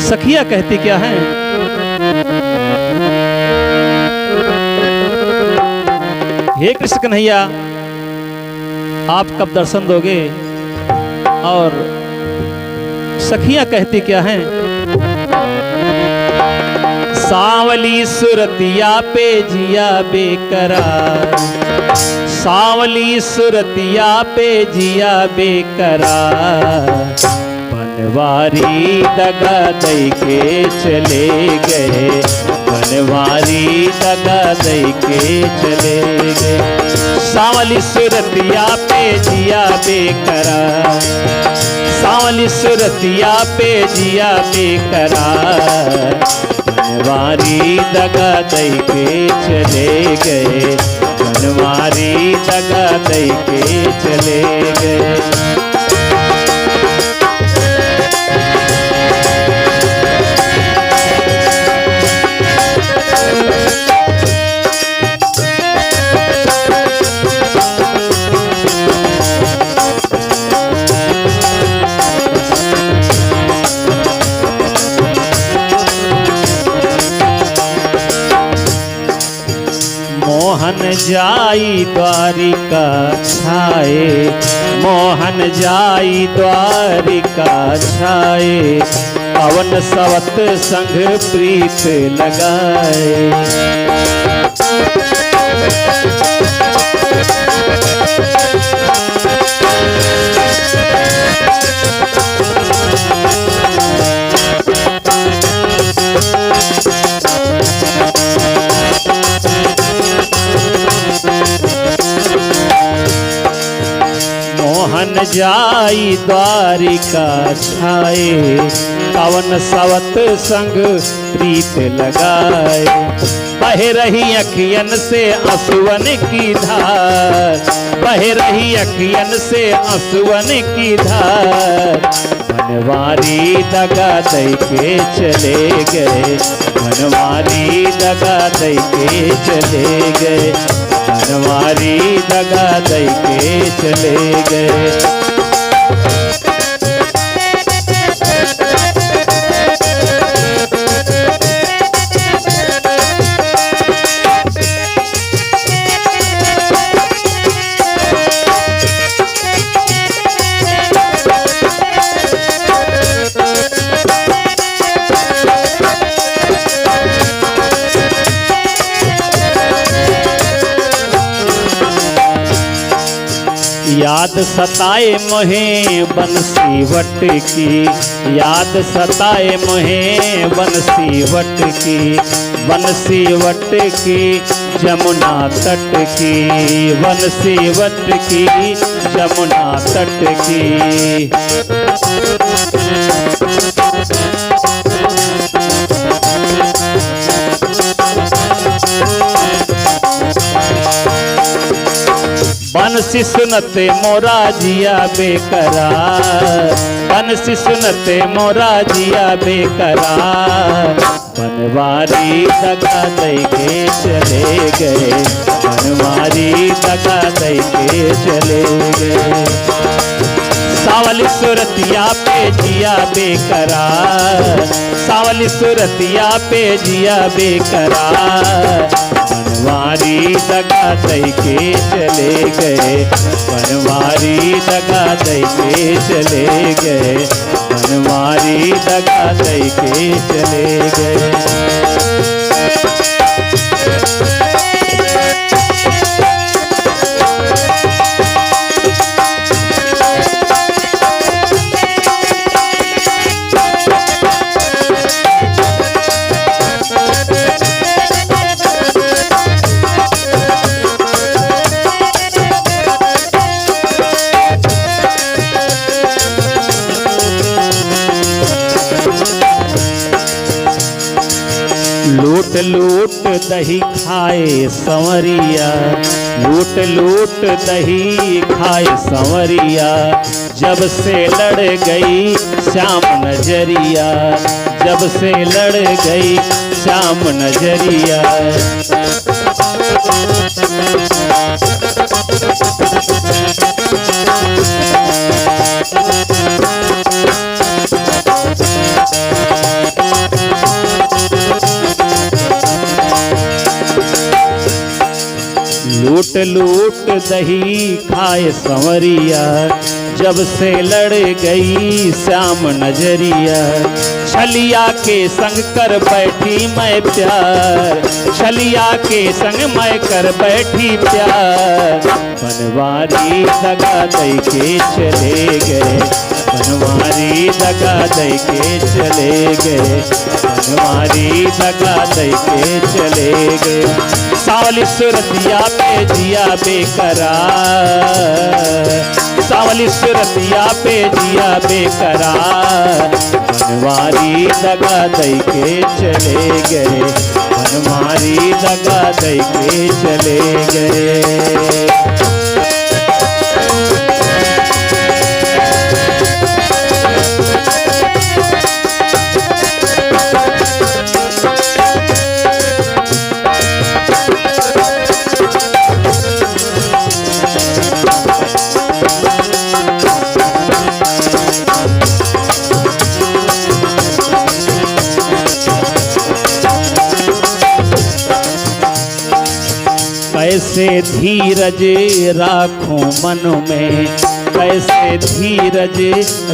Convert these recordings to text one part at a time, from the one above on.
सखिया कहती क्या है? हे कृष्ण कन्हैया, आप कब दर्शन दोगे? और सखिया कहती क्या है? सावली सुरतिया पे जिया बेकरार, सावली सुरतिया पे जिया बेकरार, बनवारी दगा दई के चले गए, बनवारी दगा दई के चले गए। सावली सुरतिया पे जिया बेकरार, सावली सुरतिया पे जिया बेकरार, बनवारी दगा दई के चले गए, बनवारी दगा दई के चले गए। मोहन जाई द्वारिका छाए, मोहन जाई द्वारिका छाए, पवन सवत संग प्रीत लगाए। मोहन जाई द्वारिका छाए, पवन सवत संग प्रीत लगाए। बह रही अखियन से आंसुअन की धार, बह रही अखियन से आंसुअन की धार, बनवारी दगा दई के चले गए, बनवारी दगा दई के चले गए, बनवारी दगा दई के चले गए। याद सताए मोहे बंसी वट की, याद सताए मोहे बंसी वट की, बंसी वट की जमुना तट की, बंसी वट की जमुना तट की। बंसी सुनते मोरा जिया बेकरार, बंसी सुनते मोरा जिया बेकरार, बनवारी दगा दई के चले गए, बनवारी दगा दई के चले गए। सावली सुरतिया पे जिया बेकरार, सावली सुरतिया पे जिया बेकरार, बनवारी दगा दई के चले गए, बनवारी दगा दई के चले गए, बनवारी दगा दई के चले गए। लूट लूट दही खाए संवरिया, लूट लूट दही खाए संवरिया, जब से लड़ गई श्याम नजरिया, जब से लड़ गई श्याम नजरिया। लूट लूट दही खाए संवरिया, जब से लड़ गई श्याम नजरिया। छलिया के संग कर बैठी मैं प्यार, छलिया के संग मैं कर बैठी प्यार। बनवारी दगा दे के चले गए, बनवारी दगा दे के चले गए, बनवारी दगा दे के चले गए। सावली सुरतिया पे जिया बेकरार, सावली सुरतिया पे जिया बेकरार। बनवारी दगा दे के चले गए, बनवारी दगा दे के चले गए। कैसे धीरज राखो मन में, कैसे धीरज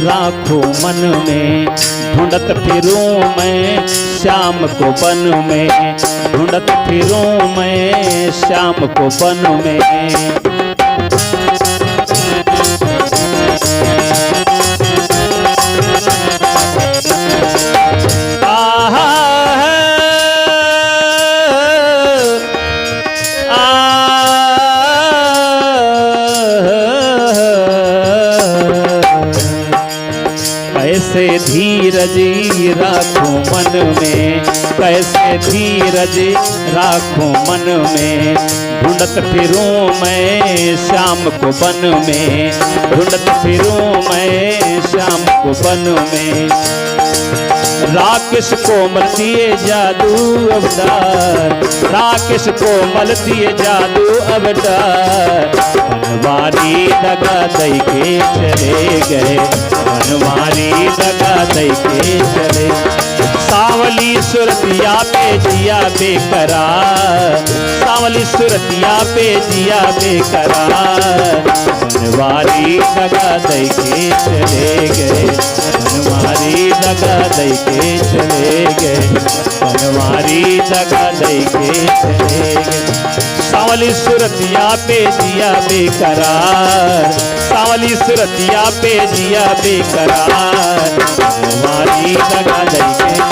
राखो मन में। ढूंढत फिरूं मैं श्याम को बन में, ढूंढत फिरूं मैं श्याम को बन में। कैसे धीरज राखो मन में, कैसे धीरज राखो मन में। ढूंढत फिरूं मैं श्याम को बन में, ढूंढत फिरूं मैं श्याम को बन में। राकेश कोमल दिए जादू अवतार, राकेश कोमल दिए जादू अवतार। बनवारी दगा दे के चले गए, बनवारी दगा दे के चले। सावली सुरतिया पे जिया बेकरार, सावली सुरतिया पे जिया बेकरार। बनवारी दगा दे के चले गए, बनवारी दगा दे के चले गए, बनवारी दगा दे के चले गए। सावली सुरतिया पे जिया बेकरार, सावली सुरतिया पे जिया बेकरार। बनवारी दगा दे के